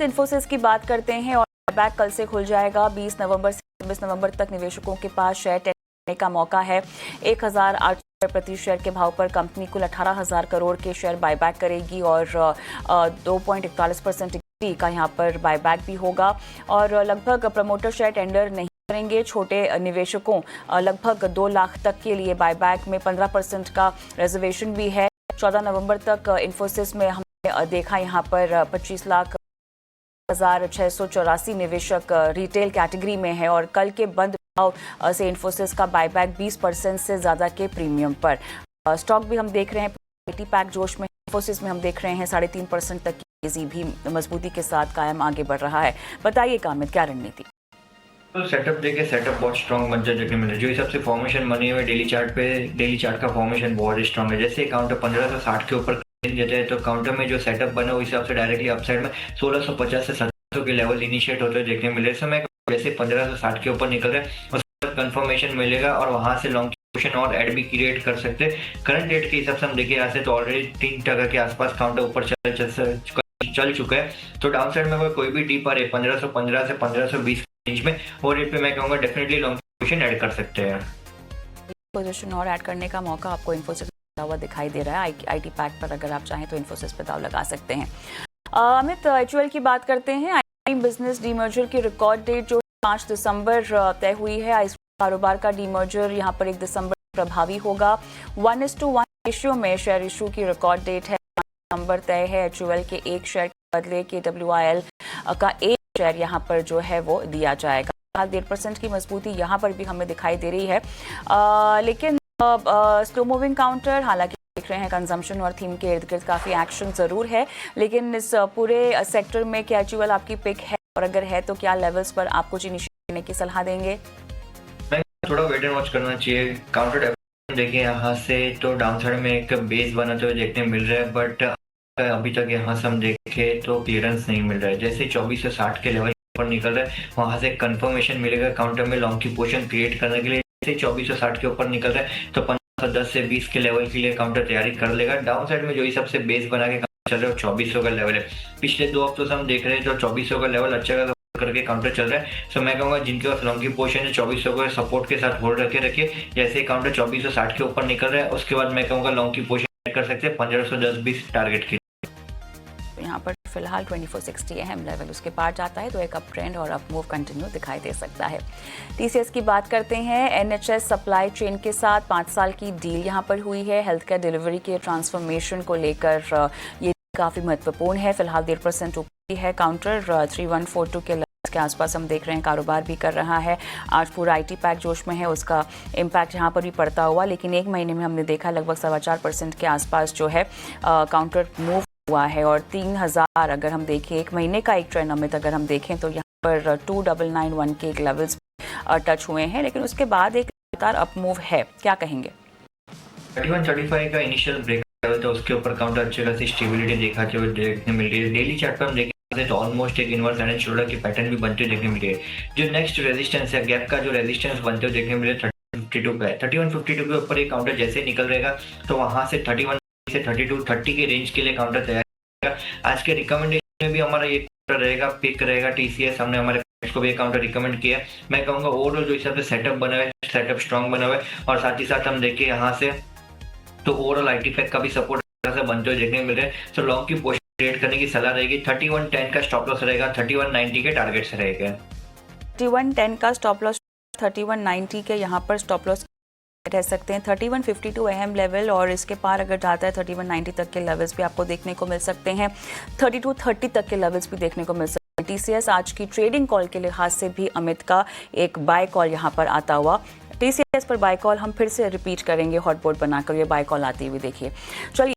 इन्फोसिस की बात करते हैं और बायबैक कल से खुल जाएगा। 20 नवंबर से 26 नवंबर तक निवेशकों के पास शेयर करने का मौका है। 1,800 प्रति शेयर के भाव पर कंपनी कुल 18,000 करोड़ के शेयर बायबैक करेगी और 2.41% का यहाँ पर बायबैक भी होगा और लगभग प्रमोटर शेयर टेंडर नहीं करेंगे। छोटे निवेशकों लगभग 2 लाख तक के लिए बायबैक में 15% का रिजर्वेशन भी है। 14 नवंबर तक इन्फोसिस में हमने देखा यहाँ पर 25,684 निवेशक रिटेल कैटेगरी में है और कल के बंद भाव से इन्फोसिस का बायबैक 20% से ज़्यादा के प्रीमियम पर। स्टॉक भी हम देख रहे हैं आईटी पैक जोश में। इन्फोसिस में हम देख रहे हैं 3.5% तक की तेजी भी मजबूती के साथ कायम आगे बढ़ रहा है। बताइए कामिद, क्या रणनीति? तो सेटअप देखे सेटअप बहुत स्ट्रॉन्ग मंजर देखने मिले। जो हिसाब से फॉर्मेशन बनी हुई है डेली चार्ट का फॉर्मेशन बहुत स्ट्रॉन्ग है। जैसे काउंटर 1560 के ऊपर देते हैं तो काउंटर में जो सेटअप बना उस हिसाब से डायरेक्टली अपसाइड में 1650 से 1700 के लेवल इनिशिएट होते हुए देखने मिले। समय जैसे 1560 के ऊपर निकल रहे हैं उसके बाद कंफर्मेशन मिलेगा और वहां से लॉन्ग पोजीशन और ऐड भी क्रिएट कर सकते हैं। करंट रेट के हिसाब से हम देखिए यहाँ से तो ऑलरेडी 3% के आसपास काउंटर ऊपर चल चुका है। तो डाउन साइड में कोई भी डीप आ रही है 1515 से 1520 रेंज में और रेट पे मैं कहूँगा डेफिनेटली लॉन्ग पोजीशन ऐड कर सकते हैं। पोजीशन और ऐड करने का मौका आपको इन्फोसिस हुआ दिखाई दे रहा है। आईटी पैक पर अगर आप चाहें तो इन्फोसिस पे दाव लगा सकते हैं। अमित, एचयूएल की बात करते हैं। आई बिजनेस डीमर्जर की रिकॉर्ड डेट जो 5 दिसंबर तय हुई है। इस कारोबार का डीमर्जर यहाँ पर 1 दिसंबर प्रभावी होगा। 1:1 रेशियो में शेयर इशू की रिकॉर्ड डेट है। 5 दिसंबर तय है। एचयूएल के एक शेयर के बदले KWIL का एक शेयर यहाँ पर जो है वो दिया जाएगा। 1.5% की मजबूती यहाँ पर भी हमें दिखाई दे रही है। लेकिन स्लो मूविंग काउंटर, हालांकि देख रहे हैं कंजम्पशन और थीम के इर्द गिर्द काफ़ी एक्शन ज़रूर है, लेकिन इस पूरे सेक्टर में क्या एचयूएल आपकी पिक है और अगर है तो क्या लेवल्स पर आप कुछ इनिशिएट करने की सलाह देंगे? थोड़ा वेट एंड वॉच करना चाहिए। काउंटर देखिए यहाँ से तो डाउन साइड में एक बेस बनाते हुए देखने मिल रहा है, बट अभी तक यहाँ से हम देखें तो क्लियरेंस नहीं मिल रहा है। जैसे 24 से 60 के लेवल पर निकल रहा है वहां से कंफर्मेशन मिलेगा काउंटर में लॉन्ग की पोजीशन क्रिएट करने के लिए। जैसे 24 से 60 के ऊपर निकल रहा है तो 1510 से 20 के लेवल के लिए काउंटर तैयारी कर लेगा। डाउन साइड में जो हिसाब से बेस बना के चल रहा है 2400 का लेवल है। पिछले 2 हफ्तों से हम देख रहे हैं तो 2400 का लेवल अच्छा करके काउंटर चल रहा है। सो मैं कहूंगा जिनके पास लॉन्ग की पोजीशन है 2400 को सपोर्ट के साथ होल्ड रखिए। जैसे काउंटर 2460 के ऊपर निकल रहा है उसके बाद मैं कहूंगा लॉन्ग की पोजीशन कर सकते हैं 1510-20 टारगेट की। यहाँ पर फिलहाल 2460 अहम लेवल, उसके पार जाता है तो एक अप ट्रेंड और अप मूव कंटिन्यू दिखाई दे सकता है। टीसीएस की बात करते हैं। एनएचएस सप्लाई चेन के साथ 5 साल की डील यहाँ पर हुई है। हेल्थ केयर डिलीवरी के ट्रांसफॉर्मेशन को लेकर ये काफ़ी महत्वपूर्ण है। फिलहाल 1.5% ऊपर है। काउंटर 3142 के के आसपास हम देख रहे हैं कारोबार भी कर रहा है। आज पूरा आईटी पैक जोश में है, उसका इम्पैक्ट यहाँ पर भी पड़ता हुआ, लेकिन एक महीने में हमने देखा लगभग 4.25% के आसपास जो है काउंटर मूव हुआ है और 3000 अगर हम देखें एक महीने का एक ट्रेंड अमित अगर हम देखें तो यहाँ पर 2991 के एक लेवल्स टच हुए हैं, लेकिन उसके बाद एक लगातार अप मूव है। क्या कहेंगे? 3135 का इनिशियल ब्रेक लेवल था, उसके ऊपर काउंटर अच्छी खासी स्टेबिलिटी दिखाते हुए देखने मिल रही है। डेली चार्ट पर हम देखें तो ऑलमोस्ट एक इनवर्स एंड शोल्डर की पैटर्न भी बनते देखने मिल रही है। जो नेक्स्ट रेजिस्टेंस है गैप का जो रेजिस्टेंस बनते हुए देखने मिले 3152 का है। 3152 के ऊपर एक काउंटर जैसे निकल रहेगा तो वहां से 31 से 3230 के रेंज के लिए काउंटर तैयार रहेगा। आज के रिकमेंडेशन में भी हमारा ये काउंटर रहेगा, पिक रहेगा टीसीएस। हमने हमारे को भी काउंटर रिकमेंड किया। मैं कहूंगा ओवरऑल जो हिसाब से सेटअप बना है, सेटअप स्ट्रॉन्ग बना हुआ है और साथ ही साथ हम देखिए यहाँ से तो ओवरऑल आईटी पैक का भी सपोर्ट बनते हुए देखने मिल रहे हैं। सो लॉन्ग की पोजीशन क्रिएट करने की सलाह रहेगी। 3110 का स्टॉप लॉस रहेगा, 3190 के टारगेट से रहेगा। 3110 का स्टॉप लॉस, 3190 के यहाँ पर स्टॉप लॉस रह सकते हैं। 3152 अहम लेवल और इसके पार अगर जाता है 3190 तक के लेवल्स भी आपको देखने को मिल सकते हैं। 3230 तक के लेवल्स भी देखने को मिल सकते हैं। टीसीएस आज की ट्रेडिंग कॉल के लिहाज से भी अमित का एक बाय कॉल यहाँ पर आता हुआ। टीसीएस पर बाय कॉल हम फिर से रिपीट करेंगे, हॉट बोर्ड बनाकर ये बाय कॉल आती हुई देखिए। चलिए